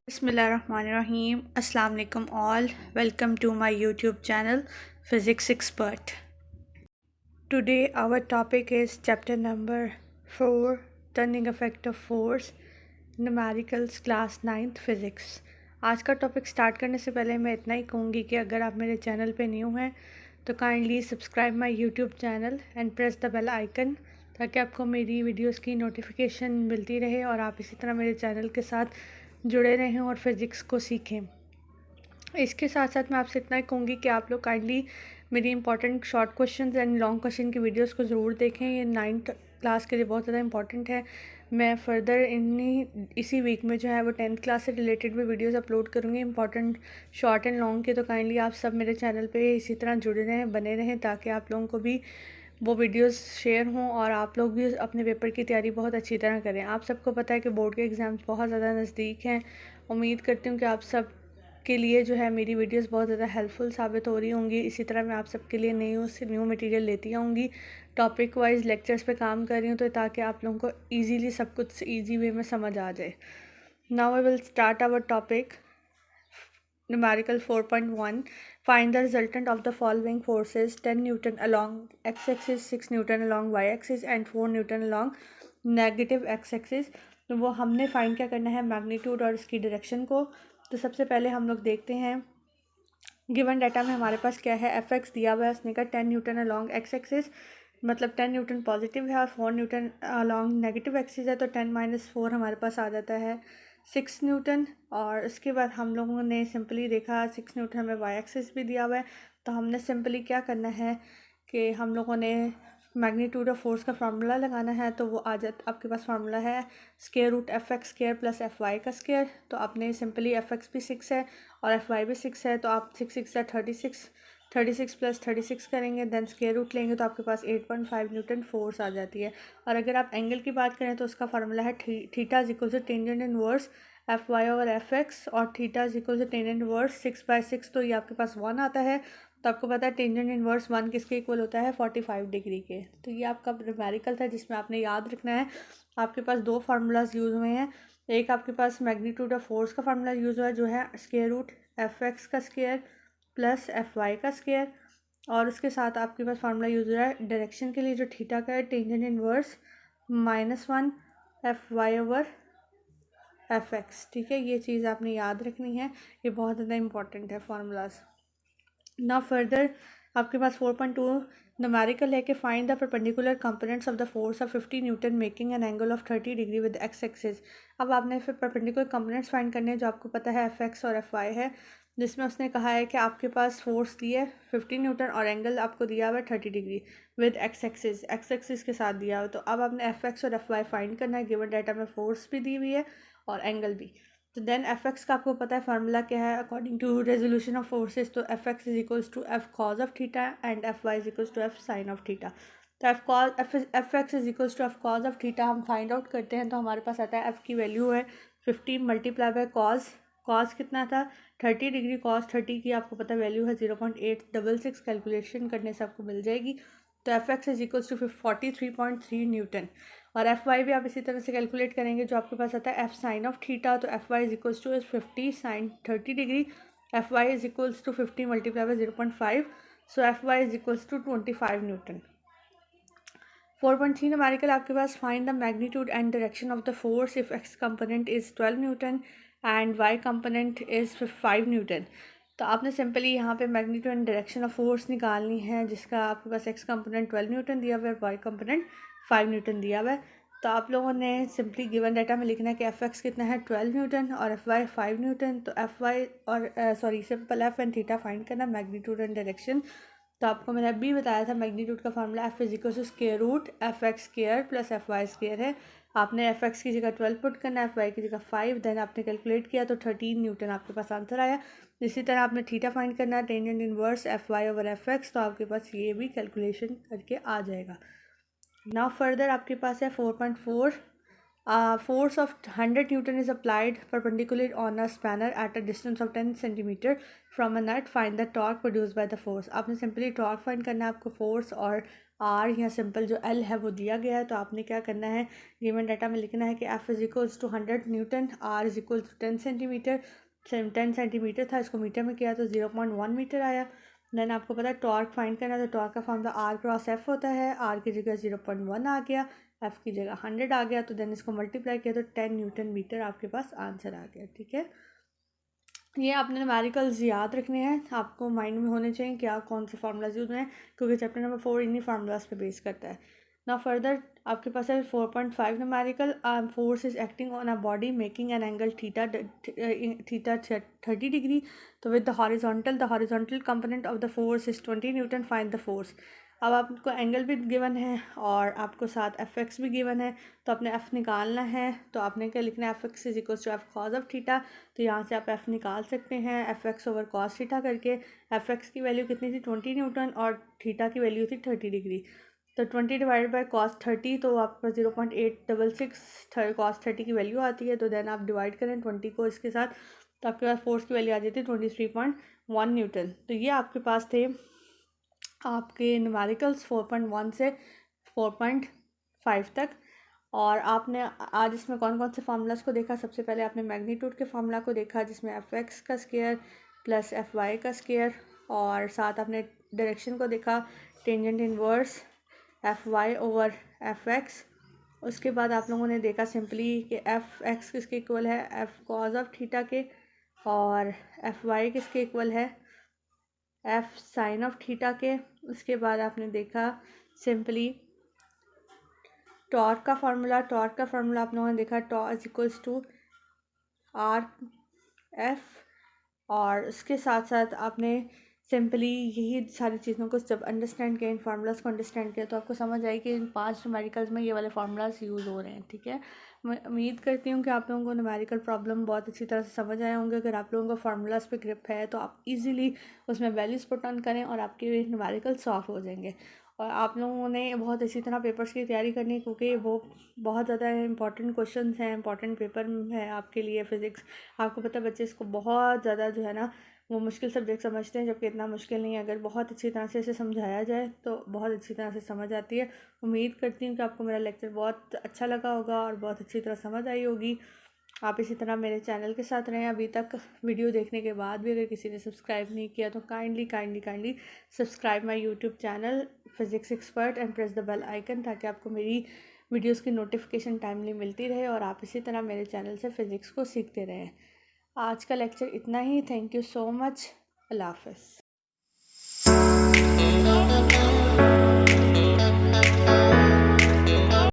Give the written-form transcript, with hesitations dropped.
Bismillahirrahmanirrahim. Assalamu alaikum all. Welcome to my YouTube channel Physics Expert. Today our topic is chapter number 4, Turning Effect of Force, Numericals Class 9th Physics. आज का topic start करने से पहले मैं इतना ही कहूँगी कि अगर आप मेरे चैनल पे न्यू हैं तो kindly subscribe my YouTube channel and press the bell icon, ताकि आपको मेरी वीडियोस की नोटिफिकेशन मिलती रहे और आप इसी तरह मेरे चैनल के साथ जुड़े रहें और फिज़िक्स को सीखें। इसके साथ साथ मैं आपसे इतना ही कहूँगी कि आप लोग काइंडली मेरी important short questions and long question की वीडियोस को ज़रूर देखें। ये 9th क्लास के लिए बहुत ज़्यादा इंपॉर्टेंट है। मैं फर्दर इसी वीक में जो है वो 10th क्लास से रिलेटेड भी वीडियोस अपलोड करूँगी, इंपॉर्टेंट शॉर्ट एंड लॉन्ग के। तो काइंडली आप सब मेरे चैनल पे इसी तरह जुड़े रहें, बने रहें, ताकि आप लोगों को भी वो वीडियोस शेयर हों और आप लोग भी अपने पेपर की तैयारी बहुत अच्छी तरह करें। आप सबको पता है कि बोर्ड के एग्ज़ाम्स बहुत ज़्यादा नज़दीक हैं। उम्मीद करती हूँ कि आप सब के लिए जो है मेरी वीडियोस बहुत ज़्यादा हेल्पफुल साबित हो रही होंगी। इसी तरह मैं आप सबके लिए न्यू मटेरियल लेती आऊँगी, टॉपिक वाइज लेक्चर्स पे काम कर रही हूँ, तो ताकि आप लोगों को ईजीली सब कुछ ईजी वे में समझ आ जाए। Now I will start our topic numerical 4.1. Find the resultant of the following forces: 10 Newton along x-axis, 6 Newton along y-axis and 4 Newton along negative x-axis। तो वो हमने फाइंड क्या करना है, मैग्नीट्यूड और इसकी डायरेक्शन को। तो सबसे पहले हम लोग देखते हैं गिवन डाटा में हमारे पास क्या है। एफ एक्स दिया हुआ है, उसने कहा 10 न्यूटन अलॉन्ग एक्स एक्सिस, मतलब 10 न्यूटन पॉजिटिव है और 4 न्यूटन अलॉन्ग नेगेटिव एक्सिस है, तो 10 - 4 हमारे पास आ जाता है 6 न्यूटन। और उसके बाद हम लोगों ने सिंपली देखा 6 न्यूटन में वाई एक्सिस भी दिया हुआ है, तो हमने सिंपली क्या करना है कि हम लोगों ने मैग्नीट्यूड ऑफ फोर्स का फार्मूला लगाना है। तो वो आ जाता, आपके पास फार्मूला है square root F X square plus F Y का स्क्वायर। तो आपने सिंपली एफ एक्स भी 6 है और एफ वाई भी 6 है, तो आप 6 × 36 36 + 36 करेंगे, देन स्क्वायर रूट लेंगे तो आपके पास 8.5 न्यूटन फोर्स आ जाती है। और अगर आप एंगल की बात करें तो उसका फार्मूला है theta is equal to tangent inverse F Y over F X, और theta is equal to tangent inverse 6/6, तो ये आपके पास 1 आता है। तो आपको पता है टेंजेंट इनवर्स 1 किसके इक्वल होता है, 45 डिग्री के। तो ये आपका न्यूमेरिकल था जिसमें आपने याद रखना है आपके पास दो फार्मूलाज यूज़ हुए हैं। एक आपके पास मैग्नीट्यूड ऑफ फोर्स का फार्मूला यूज़ हुआ है जो है स्क्वायर रूट एफ एक्स का स्क्वायर प्लस एफ वाई का स्क्वायर, और उसके साथ आपके पास फार्मूला यूज़ हुआ है डायरेक्शन के लिए जो थीटा का है, tangent inverse -1 F Y over F X. ठीक है, ये चीज़ आपने याद रखनी है, ये बहुत ज़्यादा इंपॉर्टेंट है फार्मूलाज। ना फर्दर आपके पास 4.2 न्यूमेरिकल है कि find the perpendicular components of the force of 50 Newton making an angle of 30 degree with x axis. अब आपने फिर परपेंडिकुलर कंपोनेंट्स फाइंड करने हैं जो आपको पता है एफ एक्स और एफ वाई है, जिसमें उसने कहा है कि आपके पास फोर्स दी है 50 न्यूटन और एंगल आपको दिया हुआ है 30 डिग्री विद एक्स एक्सिस के साथ दिया हुआ। तो अब आपने एफ एक्स और एफ वाई फाइंड करना है। गिवन डाटा में फोर्स भी दी हुई है और एंगल भी। तो देन एफ एक्स का आपको पता है फार्मूला क्या है according to resolution of forces. तो F X is equals to F cos of theta and F Y is equals to F sine of theta. तो F X is equals to F cos of theta हम find out करते हैं, तो हमारे पास आता है F की value है 50 मल्टीप्लाई बाय कॉज कितना था 30 डिग्री, कॉज 30 की आपको पता वैल्यू है 0.866, कैलकुलेशन करने से आपको मिल जाएगी। तो F X is equals to 43.3 newton. और एफ वाई भी आप इसी तरह से कैलकुलेट करेंगे, जो आपके पास आता है एफ साइन ऑफ थीटा। तो F Y is equals to 50 sine 30 degree, F Y is equals to 50 multiply by 0.5, so F Y is equals to 25 newton. 4.3 numerical आपके पास find the magnitude and direction of the force if X component is 12 newton and Y component is 5 newton. तो आपने simply यहाँ पे magnitude and direction of force निकालनी है, जिसका आपके पास एक्स कंपोनेंट 12 न्यूटन दिया हुआ है और वाई कंपोनेंट 5 न्यूटन दिया हुआ है। तो आप लोगों ने सिंपली गिवन डाटा में लिखना है कि एफ एक्स कितना है 12 न्यूटन और एफ वाई 5 न्यूटन। तो एफ वाई और simple F and theta find करना, मैग्नीट्यूड एंड डायरेक्शन। तो आपको मैंने अभी बताया था मैग्नीट्यूड का formula F is equal to square root F X square plus F Y square है। आपने एफ एक्स की जगह 12 पुट करना है, एफ वाई की जगह 5, देन आपने कैलकुलेट किया तो 13 न्यूटन आपके पास आंसर आया। इसी तरह आपने थीटा फाइंड करना है, tangent inverse F Y over F X, तो आपके पास ये भी कैलकुलेशन करके आ जाएगा। नाउ फर्दर आपके पास है 4.4 force of 100 Newton is applied perpendicular on a spanner at a distance of 10 centimeter from a nut. Find the torque produced by the force. आपने सिंपली टॉर्क फाइंड करना है, आपको फोर्स और आर या simple जो एल है वो दिया गया है। तो आपने क्या करना है, गिवन डाटा में लिखना है कि F is equals to 100 newton, R is equals to 10 centimetre. 10 centimetre था, इसको मीटर में किया तो 0.1 मीटर आया। देन आपको पता है टॉर्क फाइंड करना है, तो टॉर्क का फॉर्मूला आर क्रॉस एफ होता है। आर की जगह 0.1 आ गया, एफ की जगह 100 आ गया। तो देन इसको मल्टीप्लाई किया तो 10 न्यूटन मीटर आपके पास आंसर आ गया। ठीक है, ये आपने न्यूमेरिकल्स याद रखने हैं, आपको माइंड में होने चाहिए क्या कौन से फार्मूलाज यूज हैं, क्योंकि चैप्टर नंबर 4 इन्हीं फार्मूलाज पे बेस करता है ना। फर्दर आपके पास है 4.5 numerical, force is acting on a body making an angle theta 30 degree. तो with the horizontal component of the force is 20 newton, find the force. अब आपको एंगल भी गिवन है और आपको साथ एफ एक्स भी गिवन है, तो आपने एफ़ निकालना है। तो आपने क्या लिखना है, F X is equals to F cos of theta. तो यहाँ से आप एफ़ निकाल सकते हैं, F X over cos theta करके। एफ एक्स की वैल्यू कितनी थी 20 न्यूटन और थीटा की वैल्यू थी 30 डिग्री। तो 20 डिवाइडेड बाई कॉस 30, तो आपका 0.866 कॉस 30 की वैल्यू आती है। तो देन आप डिवाइड करें 20 को इसके साथ, तो आपके पास फोर्स की वैल्यू आ जाती है 23.1 न्यूटन। तो ये आपके पास थे आपके न्यूमेरिकल्स 4.1 से 4.5 तक। और आपने आज इसमें कौन कौन से फार्मूलाज को देखा, सबसे पहले आपने मैग्नीट्यूड के फार्मूला को देखा जिसमें एफ एक्स का स्क्वायर प्लस एफ वाई का स्क्वायर, और साथ आपने डायरेक्शन को देखा, tangent inverse F Y over F X. उसके बाद आप लोगों ने देखा सिंपली कि एफ एक्स किसके इक्वल है, एफ कॉज ऑफ थीटा के, और एफ वाई किसके इक्वल है, एफ साइन ऑफ थीटा के। उसके बाद आपने देखा सिंपली टॉर्क का फार्मूला आप लोगों ने देखा tau is equals to R F. और उसके साथ साथ आपने सिंपली यही सारी चीज़ों को जब अंडरस्टैंड किया, इन फार्मूलाज को अंडरस्टैंड किया, तो आपको समझ आई कि इन 5 न्यूमेरिकल्स में ये वाले फार्मूलाज यूज़ हो रहे हैं। ठीक है, मैं उम्मीद करती हूँ कि आप लोगों को न्यूमेरिकल प्रॉब्लम बहुत अच्छी तरह से समझ आए होंगे। अगर आप लोगों को फार्मूलाज पे ग्रिप है तो आप इजीली उसमें वैल्यूज़ पुट ऑन करें और आपके न्यूमेरिकल सॉल्व हो जाएंगे। और आप लोगों ने बहुत अच्छी तरह पेपर्स की तैयारी करनी है, क्योंकि वो बहुत ज़्यादा इंपॉर्टेंट क्वेश्चन हैं, इंपॉर्टेंट पेपर है आपके लिए फ़िज़िक्स। आपको पता है बच्चे इसको बहुत ज़्यादा जो है ना वो मुश्किल सब्जेक्ट समझते हैं, जबकि इतना मुश्किल नहीं है। अगर बहुत अच्छी तरह से इसे समझाया जाए तो बहुत अच्छी तरह से समझ आती है। उम्मीद करती हूँ कि आपको मेरा लेक्चर बहुत अच्छा लगा होगा और बहुत अच्छी तरह समझ आई होगी। आप इसी तरह मेरे चैनल के साथ रहें। अभी तक वीडियो देखने के बाद भी अगर किसी ने सब्सक्राइब नहीं किया तो kindly subscribe my YouTube channel physics expert and press the bell icon, ताकि आपको मेरी वीडियोस की नोटिफिकेशन टाइमली मिलती रहे और आप इसी तरह मेरे चैनल से फ़िज़िक्स को सीखते रहें। आज का लेक्चर इतना ही। Thank you so much. अल्लाह हाफ़िज़।